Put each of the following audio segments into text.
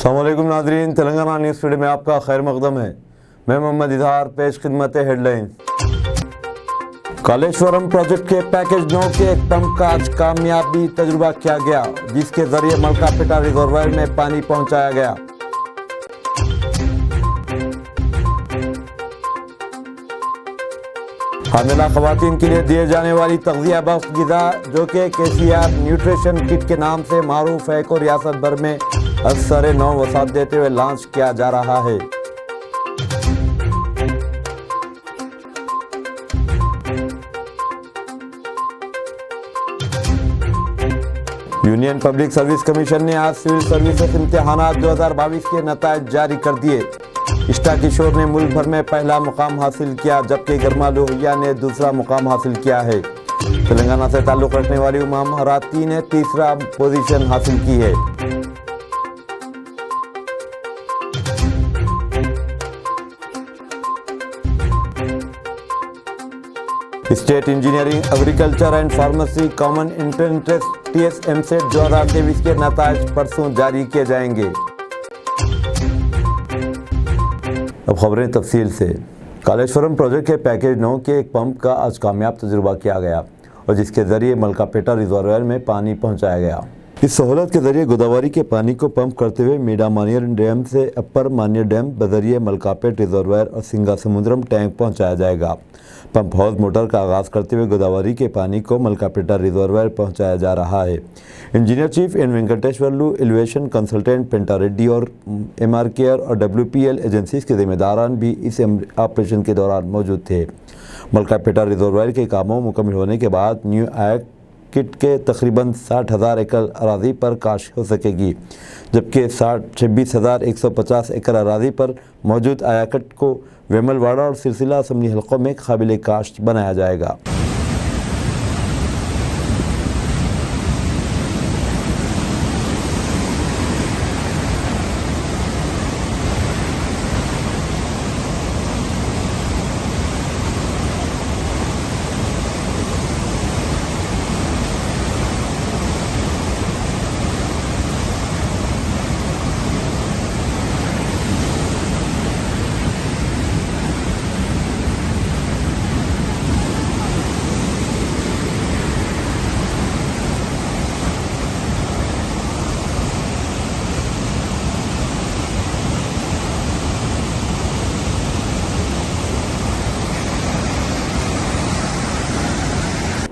अस्सलामुअलैकुम नाज़रीन, Telangana news feed में आपका खैर मकदम है। मैं मोहम्मद इजहार, पेश खिदमत हेडलाइंस। कालेश्वरम प्रोजेक्ट के पैकेज 9 के एक पंप का आज कामयाबी तजुर्बा किया गया, जिसके जरिए मलकापेटा रिजर्वायर में पानी पहुंचाया गया। हामिला खवातीन के लिए दिए जाने वाली तग़ज़िया बख्श ग़िज़ा जो कि KCR न्यूट्रिशन किट के नाम से मारूफ है को रियासत भर में असर नौ वसात देते हुए लॉन्च किया जा रहा है। यूनियन पब्लिक सर्विस कमीशन ने आज सिविल सर्विसेज इम्तिहानात 2022 के नताइज जारी कर दिए। इष्टा किशोर ने मुल्क भर में पहला मुकाम हासिल किया, जबकि गर्मा लोहिया ने दूसरा मुकाम हासिल किया है। तेलंगाना से ताल्लुक़ रखने वाली उमा महराती ने तीसरा पोजीशन हासिल की है। State engineering, agriculture and pharmacy common entrance TSMCET 2023 के नताइज परसों जारी किए जाएंगे। अब खबरें तफसील से। कालेश्वरम प्रोजेक्ट के पैकेज 9 के एक पंप का आज कामयाब तजुर्बा किया गया और जिसके जरिए मलकापेटा रिजर्वायर में पानी पहुंचाया गया। इस सहूलत के जरिए गोदावरी के पानी को पंप करते हुए मीडा मानियर डैम से अपर मानियर डैम बजरिए मलकापेट रिजर्वायर और सिंगा समुद्रम टैंक पहुंचाया जाएगा। पंप हाउस मोटर का आगाज़ करते हुए गोदावरी के पानी को मलकापेटा रिजर्वायर पहुंचाया जा रहा है। Engineer chief N Venkateswarlu, elevation consultant Penta Reddy और MRKR और WPL एजेंसीज के जिम्मेदारान भी इस ऑपरेशन के दौरान मौजूद थे। मलकापेटा रिजर्वायर के कामों मुकम्मल होने के बाद न्यू आयक किट के तकरीबन 60,000 एकड़ अराजी पर काश्त हो सकेगी, जबकि 26,150 एकड़ अराजी पर मौजूद आयाकट को वेमलवाड़ा और सिलसिला असम्बली हलकों में काबिल काश्त बनाया जाएगा।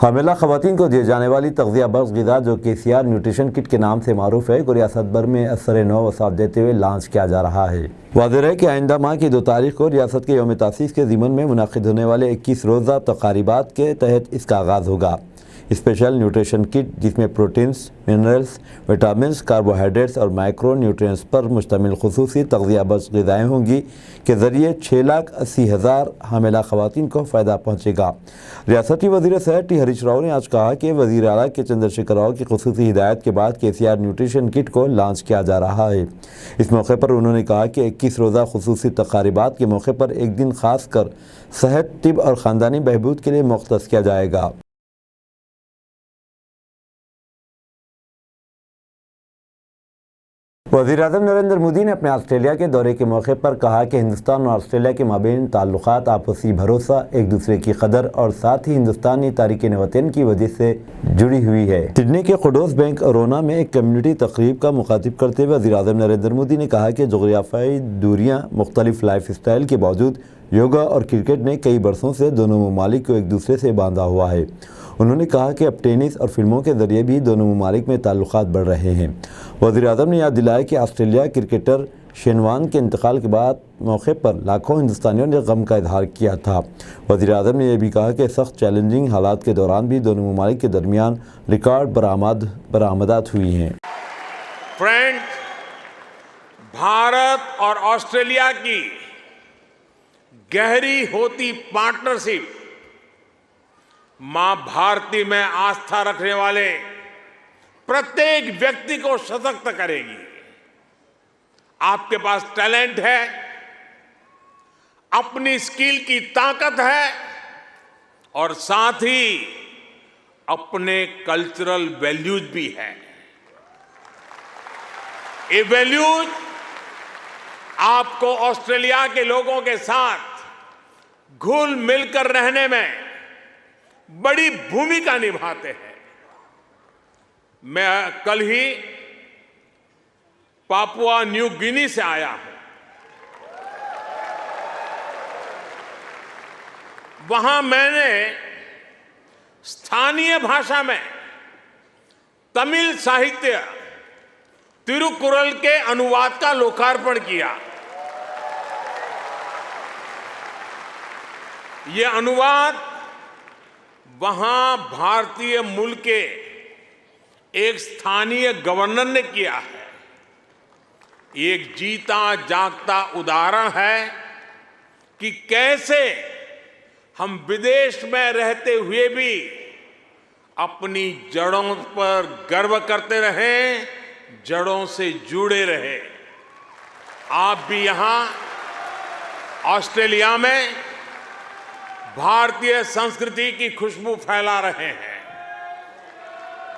हामिला खवातीन को दिए जाने वाली तग़ज़िया बख्श ग़िज़ा जो KCR न्यूट्रिशन किट के नाम से मारूफ है को रियासत भर में असर नौ वसात देते हुए लॉन्च किया जा रहा है। वाज़ेह है कि आइंदा माह की 2 तारीख को रियासत के यौम तासीस के ज़िमन में मुनाक़िद होने वाले 21 रोज़ा तक़ारीबात के तहत इसका आगाज़ होगा। स्पेशल न्यूट्रिशन किट जिसमें प्रोटीन्स, मिनरल्स, विटामिन्स, कार्बोहाइड्रेट्स और माइक्रो न्यूट्रिएंट्स पर मुश्तमिल खुसूसी तग़ज़िया बख्श ग़िज़ाएँ होंगी के ज़रिए 6,80,000 हामिला ख़वातीन को फ़ायदा पहुँचेगा। रियासती वज़ीर सेहत T हरीश राव ने आज कहा कि वज़ीर आला के चंद्रशेखर राव की खुसूसी हिदायत के बाद KCR न्यूट्रिशन किट को लॉन्च किया जा रहा है। इस मौके पर उन्होंने कहा कि 21 रोज़ा खुसूसी तक़ारीबात के मौके पर एक दिन ख़ास कर सेहत, तिब और ख़ानदानी बहबूद के लिए मुख्तस किया जाएगा। वज़ीर-ए-आज़म नरेंद्र मोदी ने अपने ऑस्ट्रेलिया के दौरे के मौके पर कहा कि हिंदुस्तान और ऑस्ट्रेलिया के माबैन ताल्लुक़ात आपसी भरोसा, एक दूसरे की कदर और साथ ही हिंदुस्तानी तारीख़ वतन की वजह से जुड़ी हुई है। सिडनी के क़ुद्दूस बैंक अरोना में एक कम्युनिटी तकरीब का मुखातिब करते हुए वज़ीर-ए-आज़म नरेंद्र मोदी ने कहा कि जोग्राफियाई दूरियाँ, मुख्तलिफ लाइफ स्टाइल के बावजूद योगा और क्रिकेट ने कई बरसों से दोनों ममालिक को एक दूसरे से बांधा हुआ है। उन्होंने कहा कि अब टेनिस और फिल्मों के ज़रिए भी दोनों ममालिक में ताल्लुक़ात बढ़ रहे हैं। वज़ीर-ए-आज़म ने याद दिलाया कि ऑस्ट्रेलिया क्रिकेटर शेन वॉर्न के इंतकाल के बाद मौके पर लाखों हिंदुस्तानियों ने गम का इजहार किया था। वज़ीर-ए-आज़म ने यह भी कहा कि सख्त चैलेंजिंग हालात के दौरान भी दोनों ममालिक के दरमियान रिकॉर्ड बरामदात हुई हैं। फ्रेंड्स, भारत और ऑस्ट्रेलिया की गहरी होती पार्टनरशिप मां भारती में आस्था रखने वाले प्रत्येक व्यक्ति को सशक्त करेगी। आपके पास टैलेंट है, अपनी स्किल की ताकत है और साथ ही अपने कल्चरल वैल्यूज भी है। ये वैल्यूज आपको ऑस्ट्रेलिया के लोगों के साथ घुल मिलकर रहने में बड़ी भूमिका निभाते हैं। मैं कल ही पापुआ न्यू गिनी से आया हूं। वहां मैंने स्थानीय भाषा में तमिल साहित्य तिरुकुरल के अनुवाद का लोकार्पण किया। ये अनुवाद वहां भारतीय मूल के एक स्थानीय गवर्नर ने किया है। एक जीता जागता उदाहरण है कि कैसे हम विदेश में रहते हुए भी अपनी जड़ों पर गर्व करते रहें, जड़ों से जुड़े रहे। आप भी यहां ऑस्ट्रेलिया में भारतीय संस्कृति की खुशबू फैला रहे हैं।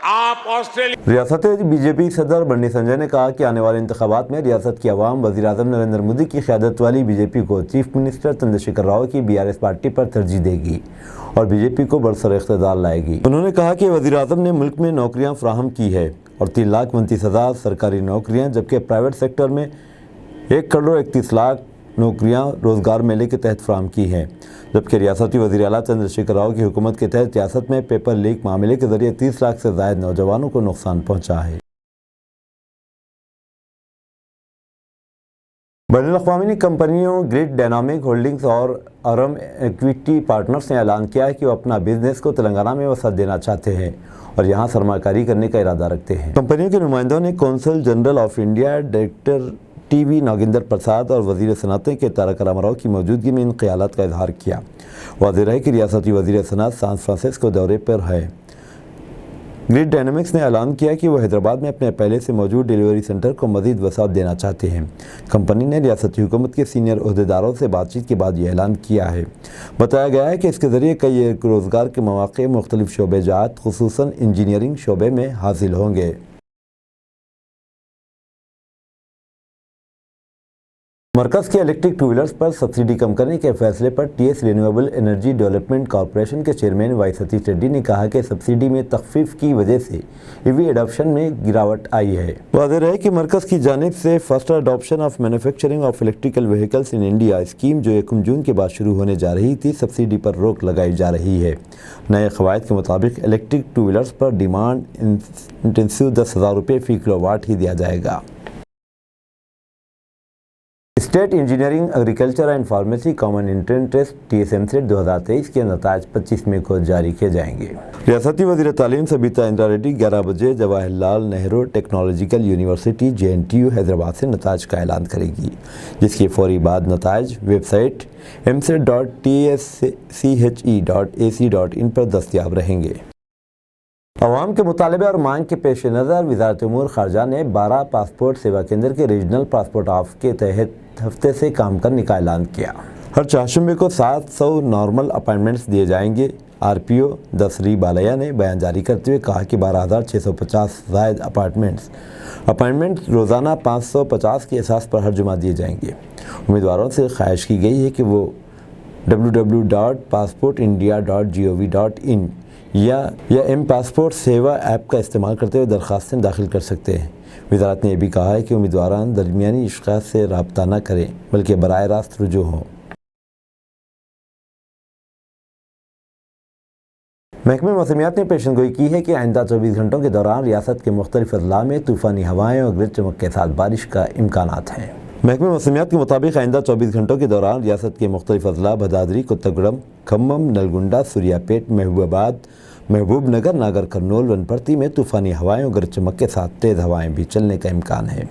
आप ऑस्ट्रेलिया रियासत बीजेपी सदर बंडी संजय ने कहा कि आने वाले इंतखाबात में रियासत की आवाम वज़ीर आज़म नरेंद्र मोदी की क़यादत वाली बीजेपी को चीफ मिनिस्टर चंद्रशेखर राव की बीआरएस पार्टी पर तरजीह देगी और बीजेपी को बरसर इख्तिदार लाएगी। उन्होंने कहा कि वज़ीर आज़म ने मुल्क में नौकरियां फ्राहम की है और 3,29,000 सरकारी नौकरियां, जबकि प्राइवेट सेक्टर में 1,31,00,000 नौकरियां रोजगार मेले के तहत फ्राहम की हैं। जबकि रियासती वज़ीर आला चंद्रशेखर राव की हुकूमत के तहत रियासत में पेपर लीक मामले के जरिए 30 लाख से ज़ायद नौजवानों को नुकसान पहुंचा है। बैनुल-अक़वामी कंपनियों ग्रिड डायनामिक होल्डिंग्स और अरम इक्विटी पार्टनर्स ने ऐलान किया है कि वो अपना बिजनेस को तेलंगाना में वसअत देना चाहते हैं और यहाँ सरमाकारी करने का इरादा रखते हैं। कंपनियों के नुमाइंदों ने consul general of India, director TV Nagendra Prasad और वज़ीर सनअतें के तारक रामाराव की मौजूदगी में इन ख्यालात का इजहार किया। वाज़ेह है कि रियासती वज़ीर सनअत सैन फ्रांसिस्को दौरे पर है। ग्रिड डायनामिक्स ने ऐलान किया कि वो हैदराबाद में अपने पहले से मौजूद डिलीवरी सेंटर को मज़ीद वसाअत देना चाहते हैं। कंपनी ने रियासती हुकूमत के सीनियर ओहदेदारों से बातचीत के बाद ये ऐलान किया है। बताया गया है कि इसके ज़रिए कई रोज़गार के मौक़े मुख्तलिफ शोबे जात, खुसूसन इंजीनियरिंग शोबे में हासिल होंगे। मरकज़ के इलेक्ट्रिक टू व्हीलर्स पर सब्सिडी कम करने के फैसले पर TS renewable energy development corporation के चेयरमैन वाई सतीश रेड्डी ने कहा कि सब्सिडी में तखफीफ की वजह से ईवी एडॉप्शन में गिरावट आई है। वाज़ेह है कि मरकज़ की जानिब से first adoption of manufacturing of electrical vehicles in India scheme जो 1 जून के बाद शुरू होने जा रही थी, सब्सिडी पर रोक लगाई जा रही है। नए क़वायद के मुताबिक इलेक्ट्रिक टू व्हीलर्स पर डिमांड इंटेंसिव 10,000 रुपये फ़ी किलोवाट ही दिया जाएगा। State engineering, agriculture and pharmacy common entrance test TSMCET 2023 के नताज 25 मई को जारी किए जाएंगे। रियासती वज़ीर तालीम सबीता इंदिरा रेड्डी 11 बजे Jawaharlal Nehru technological university JNTU Hyderabad से नताज का ऐलान करेगी, जिसके फौरी बाद नताज वेबसाइट mset.tschhe.ac.in पर दस्तयाब रहेंगे। अवाम के मुतालबे और मांग के पेश नज़र वज़ारत उमूर ख़ारजा ने 12 पासपोर्ट सेवा केंद्र के रीजनल पासपोर्ट ऑफ के तहत हफ्ते से काम करने का ऐलान किया। हर चारशंबे को 700 नॉर्मल अपॉइंटमेंट्स दिए जाएंगे। RPO दसरी बालैया ने बयान जारी करते हुए कहा कि 12,650 ज़ायद अपॉइंटमेंट्स रोज़ाना 550 के एसास पर हर जुमा दिए जाएंगे। उम्मीदवारों से ख्वाहिश की गई है कि वो www.passportindia.gov.in या एम पासपोर्ट सेवा ऐप का इस्तेमाल करते हुए दरख्वास्तें दाखिल कर सकते हैं। वज़ारत ने यह भी कहा है कि उम्मीदवारान दरमियानी अशख़ास से रब्ता न करें बल्कि बराह रास्त रुजू हों। महकमे मौसमियात ने पेशनगोई की है कि आइंदा 24 घंटों के दौरान रियासत के मुख्तलिफ अजला में तूफ़ानी हवाएँ और गरज चमक के साथ बारिश का इम्कानात हैं। महकमे मौसमियात के मुताबिक आइंदा 24 घंटों के दौरान रियासत के मुख्तलिफ अजला भदादरी, कोत्तगुड़म, खम्मम, नलगुंडा, सूर्यापेट, महबूबाबाद, महबूबनगर, नागर कर्नूल, वनपर्ती में तूफ़ानी हवाएँ और गरज चमक के साथ तेज़ हवाएँ भी चलने का इम्कान है।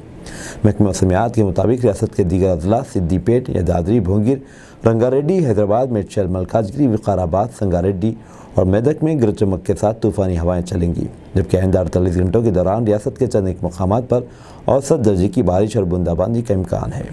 महकमे मौसमियात के मुताबिक रियासत के दीगर अजला सिद्दीपेट, यादाद्री, भोंगिर, रंगारेड्डी, हैदराबाद, मेडचल, मलकाजगिरी, विकाराबाद, संगारेड्डी और मेदक में गरज चमक के साथ तूफ़ानी हवाएँ चलेंगी। जबकि आइंदा 48 घंटों के दौरान रियासत के चंद एक मकामात पर औसत दर्जे की बारिश और बूंदाबांदी का इम्कान है।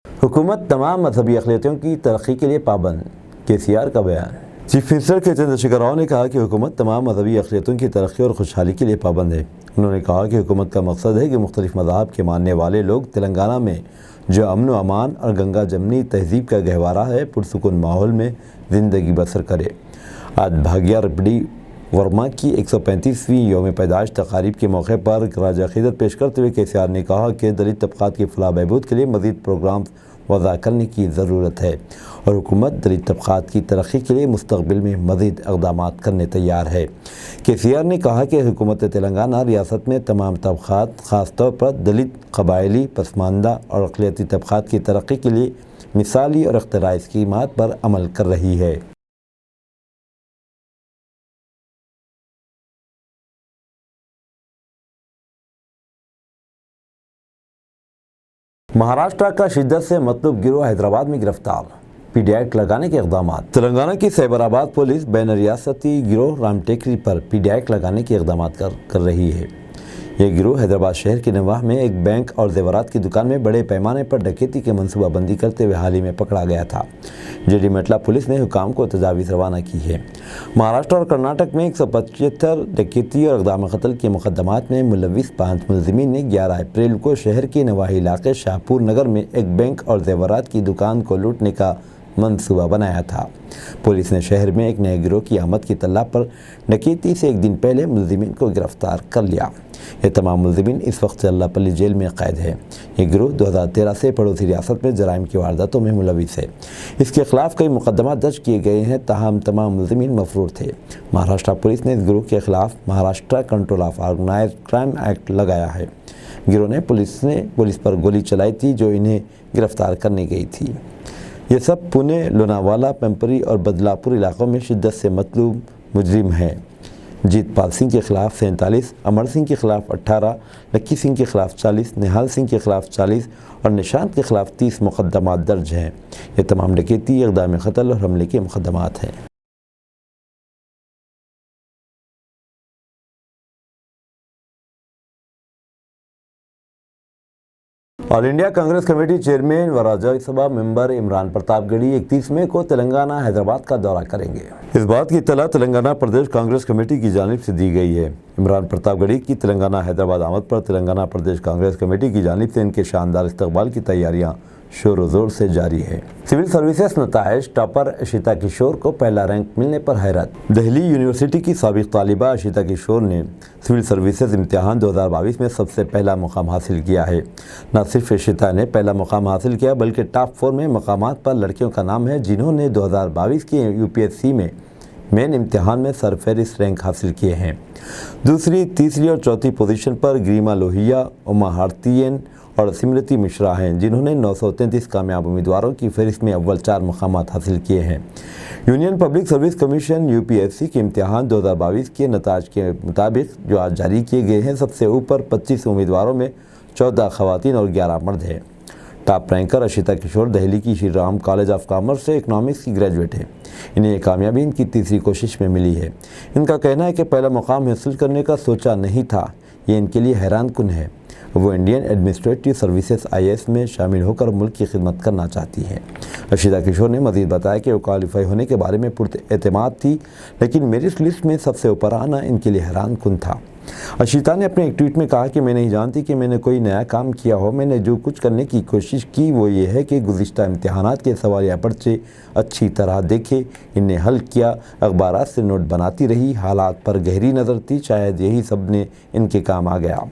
हुकूमत तमाम मजहबी अक़लियतों की तरक्की के लिए पाबंद, KCR का बयान। चीफ मिनिस्टर के चंद्रशेखर राव ने कहा कि हुकूमत तमाम मजहबी अक़लियतों की तरक्की और खुशहाली के लिए पाबंद है। उन्होंने कहा कि हुकूमत का मकसद है कि मुख्तलिफ मज़ाहब के मानने वाले लोग तेलंगाना में जो अमन व अमान और गंगा जमनी तहजीब का गहवारा है पुरसुकून माहौल में ज़िंदगी बसर करे। आज भाग्या रबड़ी वर्मा की 135वीं यौम पैदाइश तकारीब के मौके पर खराज अक़ीदत पेश करते हुए KCR ने कहा कि दलित तबक़ात की फलाह बहबूद के लिए मज़ीद प्रोग्राम वज़ा करने की ज़रूरत है और हुकूमत दलित तबक़ात की तरक्की के लिए मुस्तक़बिल में मज़ीद इक़दाम करने तैयार है। KCR ने कहा कि हुकूमत तेलंगाना रियासत में तमाम तबक़ात ख़ास तौर पर दलित, क़बायली, पसमानदा और अक़लियती तबक़ात की तरक्की के लिए मिसाली और इख्तिराई स्कीमात पर अमल कर रही है। महाराष्ट्र का शिद्दत से मतलूब गिरोह हैदराबाद में गिरफ्तार, पीडी एक्ट लगाने के इक़दाम। तेलंगाना की साइबराबाद पुलिस बैन रियासती गिरोह रामटेकरी पर पीडी एक्ट लगाने के इक़दाम कर रही है। यह गिरोह हैदराबाद शहर के नवाह में एक बैंक और जेवरात की दुकान में बड़े पैमाने पर डकैती की मनसूबाबंदी करते हुए हाल ही में पकड़ा गया था। JD मेटला पुलिस ने हुकाम को तजावीज़ रवाना की है। महाराष्ट्र और कर्नाटक में 175 डकैती और इक़दाम कत्ल के मुकदमात में मुलविस 5 मुलज़िमीन ने 11 अप्रैल को शहर के नवाही इलाके शाहपुर नगर में एक बैंक और जेवरात की दुकान को लूटने का मंसूबा बनाया था। पुलिस ने शहर में एक नए गिरोह की आमद की तल्ला पर डकैती से एक दिन पहले मुलज़िमीन को गिरफ्तार कर लिया। ये तमाम मुलज़िमीन इस वक्त चल्लापल्ली जेल में कैद है। ये गिरोह 2013 से पड़ोसी रियासत में जराइम की वारदातों में मुलविस है। इसके खिलाफ कई मुकदमा दर्ज किए गए हैं, ताहम तमाम मुलज़िमीन मफरूर थे। महाराष्ट्र पुलिस ने इस गिरोह के खिलाफ Maharashtra control of organised crime act लगाया है। गिरोह ने पुलिस पर गोली चलाई थी जो इन्हें गिरफ्तार करने गई थी। ये सब पुणे, लोनावाला, पिंपरी और बदलापुर इलाकों में शिद्दत से मतलूब मुजरिम हैं। जीतपाल सिंह के खिलाफ 47, अमर सिंह के खिलाफ 18, लक्की सिंह के खिलाफ 40, निहाल सिंह के खिलाफ 40 और निशांत के खिलाफ 30 मुकदमात दर्ज हैं। ये तमाम डकैती, इक़दाम क़त्ल और हमले के मुकदमात हैं। All India Congress committee chairman व राज्यसभा मेंबर इमरान प्रताप गढ़ी 31 मई को तेलंगाना हैदराबाद का दौरा करेंगे। इस बात की इत्तला तेलंगाना प्रदेश कांग्रेस कमेटी की जानिब से दी गई है। इमरान प्रताप गढ़ी की तेलंगाना हैदराबाद आमद पर तेलंगाना प्रदेश कांग्रेस कमेटी की जानिब से इनके शानदार इस्तकबाल की तैयारियां शोर व जोर से जारी है। सिविल सर्विसेज नताइज टॉपर अशिता किशोर को पहला रैंक मिलने पर हैरत। दिल्ली यूनिवर्सिटी की साबिक तालिबा अशिता किशोर ने सिविल सर्विसेज इम्तिहान 2022 में सबसे पहला मुकाम हासिल किया है। न सिर्फ अशिता ने पहला मुकाम हासिल किया बल्कि टॉप 4 में मकामात पर लड़कियों का नाम है जिन्होंने 2022 के UPSC में मेन इम्तिहान में सरफहरिस्त रैंक हासिल किए हैं। दूसरी, तीसरी और चौथी पोजीशन पर ग्रीमा लोहिया, उमा हार्तियन और स्मृति मिश्रा हैं जिन्होंने 933 कामयाब उम्मीदवारों की फहरिस्त में अव्वल 4 मकामात हासिल किए हैं। Union public service commission UPSC के इम्तिहान 2022 के नताज के मुताबिक जो आज जारी किए गए हैं, सबसे ऊपर 25 उम्मीदवारों में 14 खवातीन और 11 मर्द हैं। टॉप रैंकर अशिता किशोर दिल्ली की Shri Ram college of commerce से इकनॉमिक्स की ग्रेजुएट है। इन्हें ये कामयाबी इनकी तीसरी कोशिश में मिली है। इनका कहना है कि पहला मुकाम हासिल करने का सोचा नहीं था, ये इनके लिए हैरान कुन है। वो इंडियन एडमिनिस्ट्रेटिव सर्विसेज IAS में शामिल होकर मुल्क की खिदमत करना चाहती हैं। अशिता किशोर ने मज़ीद बताया कि वो क्वालिफाई होने के बारे में पुरएतमाद थी, लेकिन मेरिट लिस्ट में सबसे ऊपर आना इनके लिए हैरान कुन था। अशिता ने अपने एक ट्वीट में कहा कि मैं नहीं जानती कि मैंने कोई नया काम किया हो। मैंने जो कुछ करने की कोशिश की वो ये है कि गुज़िश्ता इम्तिहानात के सवालिया पर्चे अच्छी तरह देखे, इन्हें हल किया, अखबारात से नोट बनाती रही, हालात पर गहरी नज़र थी। शायद यही सब ने इनके काम आ गया।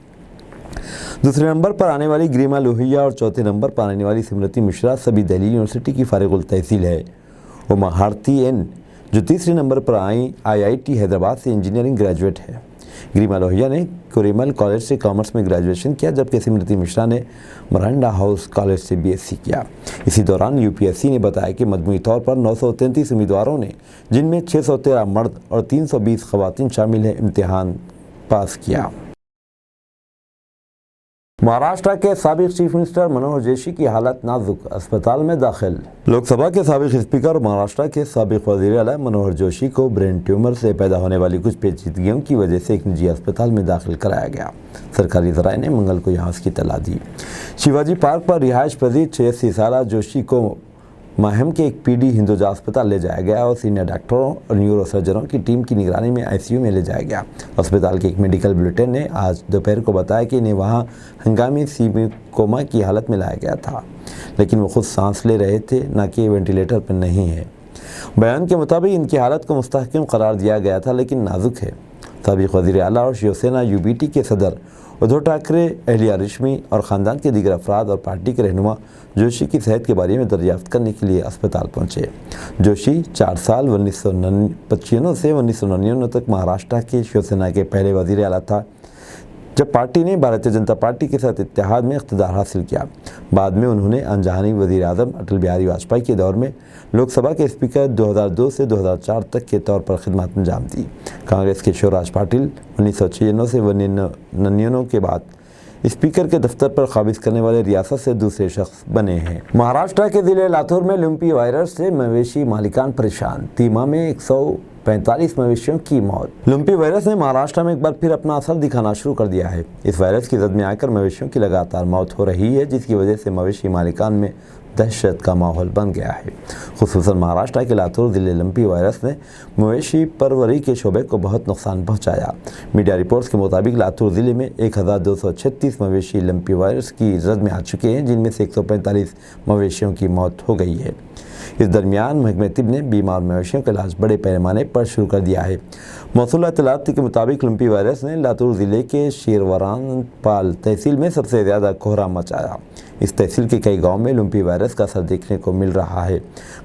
दूसरे नंबर पर आने वाली ग्रीमा लोहिया और चौथे नंबर पर आने वाली स्मृति मिश्रा सभी दिल्ली यूनिवर्सिटी की फारिगुल तहसील है। उमा हार्तियन जो तीसरे नंबर पर आई IIT हैदराबाद से इंजीनियरिंग ग्रेजुएट है। ग्रीमा लोहिया ने कुरेमल कॉलेज से कॉमर्स में ग्रेजुएशन किया, जबकि स्मृति मिश्रा ने मरांडा हाउस कॉलेज से BSc किया। इसी दौरान UPSC ने बताया कि मजमूई तौर पर 933 उम्मीदवारों ने, जिनमें 613 मर्द और 320 खवातीन शामिल हैं, इम्तिहान पास किया। महाराष्ट्र के साबिक चीफ मिनिस्टर मनोहर जोशी की हालत नाजुक, अस्पताल में दाखिल। लोकसभा के साबिक स्पीकर और महाराष्ट्र के साबिक वज़ीर आला मनोहर जोशी को ब्रेन ट्यूमर से पैदा होने वाली कुछ पेचीदगियों की वजह से एक निजी अस्पताल में दाखिल कराया गया। सरकारी ज़राए ने मंगल को यहाँ इसकी इत्तला दी। शिवाजी पार्क पर रिहाइश पजीर 86 साला जोशी को माहम के एक पीडी हिंदुजा अस्पताल ले जाया गया और सीनियर डॉक्टरों और न्यूरोसर्जनों की टीम की निगरानी में आईसीयू में ले जाया गया। अस्पताल के एक मेडिकल बुलेटिन ने आज दोपहर को बताया कि इन्हें वहां हंगामी सेमी कोमा की हालत में लाया गया था, लेकिन वो खुद सांस ले रहे थे, न कि वेंटिलेटर पर नहीं है। बयान के मुताबिक इनकी हालत को मुस्तहकम करार दिया गया था, लेकिन नाजुक है। साबिक वज़ीर आला और शिवसेना यूबीटी के सदर उद्धव ठाकरे, अहलिया रेशमी और ख़ानदान के दीगर अफराद और पार्टी के रहनुमा जोशी की सेहत के बारे में दरियाफ्त करने के लिए अस्पताल पहुंचे। जोशी 4 साल 1995 से 1999 तक महाराष्ट्र के शिवसेना के पहले वज़ीर आला था, जब पार्टी ने भारतीय जनता पार्टी के साथ इत्तेहाद में इख्तिदार हासिल किया। बाद में उन्होंने अनजानी वज़ीर आज़म अटल बिहारी वाजपेयी के दौर में लोकसभा के स्पीकर 2002 से 2004 तक के तौर पर खिदमत अंजाम दी। कांग्रेस के शिवराज पाटिल 1996 से 1999 के बाद स्पीकर के दफ्तर पर काबिज करने वाले रियासत से दूसरे शख्स बने हैं। महाराष्ट्र के जिले लातूर में लुम्पी वायरस से मवेशी मालिकान परेशान। तीमा में 145 मवेशियों की मौत। लुम्पी वायरस ने महाराष्ट्र में एक बार फिर अपना असर दिखाना शुरू कर दिया है। इस वायरस की जद में आकर मवेशियों की लगातार मौत हो रही है, जिसकी वजह से मवेशी मालिकान में दहशत का माहौल बन गया है। खुसूसन महाराष्ट्र के लातूर जिले लुम्पी वायरस ने मवेशी परवरी के शोबे को बहुत नुकसान पहुंचाया। मीडिया रिपोर्ट्स के मुताबिक लातूर जिले में 1236 मवेशी लुम्पी वायरस की जद में आ चुके हैं, जिनमें से 145 मवेशियों की मौत हो गई है। इस दरमियान महकमे तिब ने बीमार मवेशियों का इलाज बड़े पैमाने पर शुरू कर दिया है। मौसूल इत्तलात के मुताबिक लुम्पी वायरस ने लातूर ज़िले के शेरवरानपाल तहसील में सबसे ज़्यादा कोहराम मचाया। इस तहसील के कई गांव में लुम्पी वायरस का असर देखने को मिल रहा है।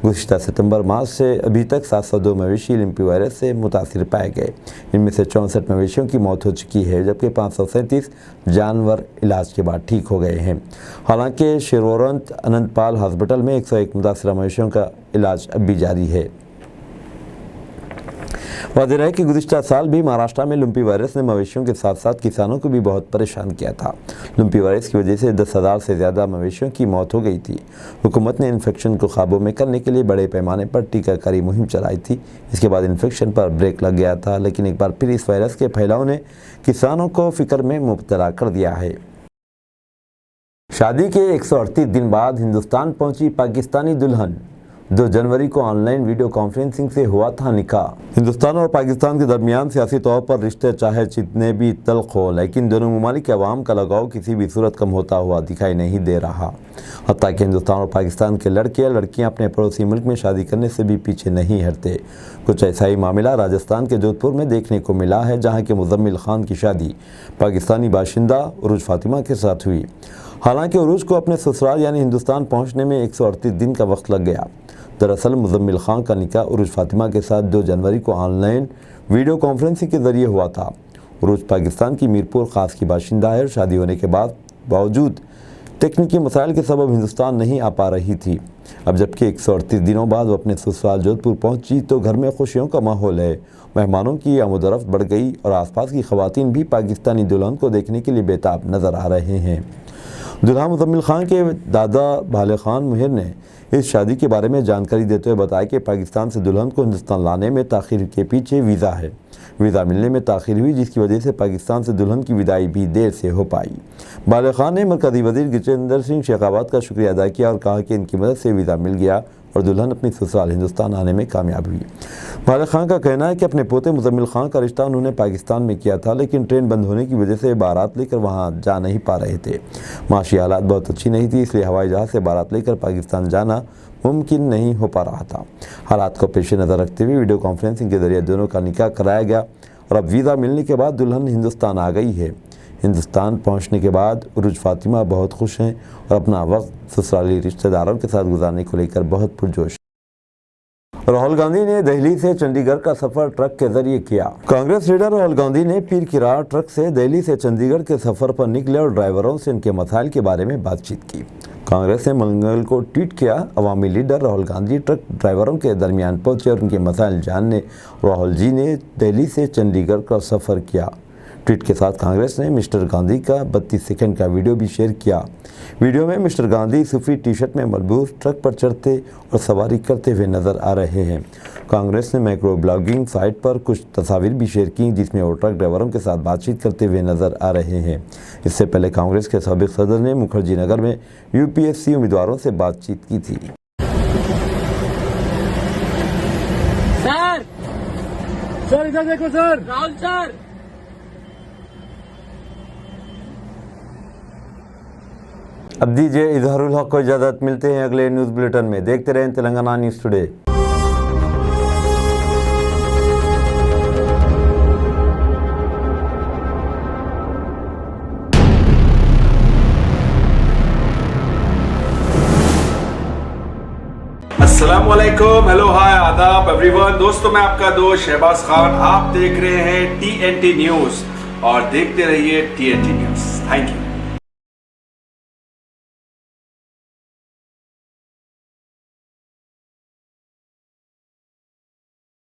गुज़िश्ता सितंबर माह से अभी तक 702 मवेशी लुम्पी वायरस से मुतासिर पाए गए। इनमें से 64 मवेशियों की मौत हो चुकी है, जबकि 537 जानवर इलाज के बाद ठीक हो गए हैं। हालांकि शेरवरंत अनंतपाल हॉस्पिटल में 101 मुतासरा मवेशियों का इलाज अब भी जारी है। वाज़ेह है कि गुज़िश्ता साल भी महाराष्ट्र में लुम्पी वायरस ने मवेशियों के साथ साथ किसानों को भी बहुत परेशान किया था। लुम्पी वायरस की वजह से 10,000 से ज़्यादा मवेशियों की मौत हो गई थी। हुकूमत ने इन्फेक्शन को काबू में करने के लिए बड़े पैमाने पर टीकाकारी मुहिम चलाई थी। इसके बाद इन्फेक्शन पर ब्रेक लग गया था, लेकिन एक बार फिर इस वायरस के फैलाव ने किसानों को फिक्र में मुब्तला कर दिया है। शादी के 138 दिन बाद हिंदुस्तान पहुंची पाकिस्तानी दुल्हन। 2 जनवरी को ऑनलाइन वीडियो कॉन्फ्रेंसिंग से हुआ था निकाह। हिंदुस्तान और पाकिस्तान के दरमियान सियासी तौर पर रिश्ते चाहे जितने भी तल्ख हो, लेकिन दोनों ममालिक के अवाम का लगाव किसी भी सूरत कम होता हुआ दिखाई नहीं दे रहा। हत्ता कि हिंदुस्तान और पाकिस्तान के लड़के लड़कियां अपने पड़ोसी मुल्क में शादी करने से भी पीछे नहीं हटते। कुछ ऐसा ही मामला राजस्थान के जोधपुर में देखने को मिला है, जहाँ के मुजम्मिल खान की शादी पाकिस्तानी बाशिंदा उरुज फातिमा के साथ हुई। हालांकि उरुज को अपने ससुराल यानी हिंदुस्तान पहुँचने में 138 दिन का वक्त लग गया। दरअसल मुजम्मिल खान का निकाह उरुज फातिमा के साथ 2 जनवरी को ऑनलाइन वीडियो कॉन्फ्रेंसिंग के जरिए हुआ था। उरुज पाकिस्तान की मीरपुर खास की बाशिंदा है। शादी होने के बावजूद तकनीकी मसाइल के सबब हिंदुस्तान नहीं आ पा रही थी। अब जबकि 138 दिनों बाद वो अपने ससुराल जोधपुर पहुंची तो घर में खुशियों का माहौल है। मेहमानों की आमदोरफ्त बढ़ गई और आसपास की खवातीन भी पाकिस्तानी दुल्हन को देखने के लिए बेताब नज़र आ रहे हैं। दुल्हा मुजम्मिल खान के दादा भाले खान मुहिर ने इस शादी के बारे में जानकारी देते हुए बताया कि पाकिस्तान से दुल्हन को हिंदुस्तान लाने में ताख़ीर के पीछे वीज़ा है। वीज़ा मिलने में ताख़ीर हुई, जिसकी वजह से पाकिस्तान से दुल्हन की विदाई भी देर से हो पाई। भाले खान ने मरकज़ी वज़ीर गजेंद्र सिंह शेखावत का शुक्रिया अदा किया और कहा कि इनकी मदद से वीज़ा मिल गया और दुल्हन अपनी ससुराल हिंदुस्तान आने में कामयाब हुई। भाले खान का कहना है कि अपने पोते मुजम्मिल खान का रिश्ता उन्होंने पाकिस्तान में किया था, लेकिन ट्रेन बंद होने की वजह से बारात लेकर वहां जा नहीं पा रहे थे। माशी हालात बहुत अच्छी नहीं थी, इसलिए हवाई जहाज़ से बारात लेकर पाकिस्तान जाना मुमकिन नहीं हो पा रहा था। हालात को पेश नज़र रखते हुए वीडियो कॉन्फ्रेंसिंग के जरिए दोनों का निकाह कराया गया और अब वीज़ा मिलने के बाद दुल्हन हिंदुस्तान आ गई है। हिंदुस्तान पहुंचने के बाद उरुज फातिमा बहुत खुश हैं और अपना वक्त ससुराली रिश्तेदारों के साथ गुजारने को लेकर बहुत पुरजोश। राहुल गांधी ने दिल्ली से चंडीगढ़ का सफर ट्रक के जरिए किया। कांग्रेस लीडर राहुल गांधी ने पीर की रात ट्रक से दिल्ली से चंडीगढ़ के सफर पर निकले और ड्राइवरों से इनके मसाइल के बारे में बातचीत की। कांग्रेस ने मंगल को ट्वीट किया, अवामी लीडर राहुल गांधी ट्रक ड्राइवरों के दरमियान पहुंचे और उनके मसाइल जानने राहुल जी ने दिल्ली से चंडीगढ़ का सफ़र किया। ट्वीट के साथ कांग्रेस ने मिस्टर गांधी का 32 सेकंड का वीडियो भी शेयर किया। वीडियो में मिस्टर गांधी सूफी टी शर्ट में मलबूस ट्रक पर चढ़ते और सवारी करते हुए नजर आ रहे हैं। कांग्रेस ने माइक्रो ब्लॉगिंग साइट पर कुछ तस्वीर भी शेयर की, जिसमें वो ट्रक ड्राइवरों के साथ बातचीत करते हुए नजर आ रहे हैं। इससे पहले कांग्रेस के साबिक सदर ने मुखर्जी नगर में यूपीएससी उम्मीदवारों से बातचीत की थी। सर इधर देखो सर। राहुल सर। अब दीजिए इजहारुल हक को इजाज़त। मिलते हैं अगले न्यूज़ बुलेटिन में। देखते रहें तेलंगाना न्यूज़ टुडे। अस्सलामुअलैकुम, हेलो, हाय, आदाब एवरीवन। दोस्तों, मैं आपका दोस्त शहबाज खान। आप देख रहे हैं TNT न्यूज़ और देखते रहिए TNT न्यूज़। Thank you.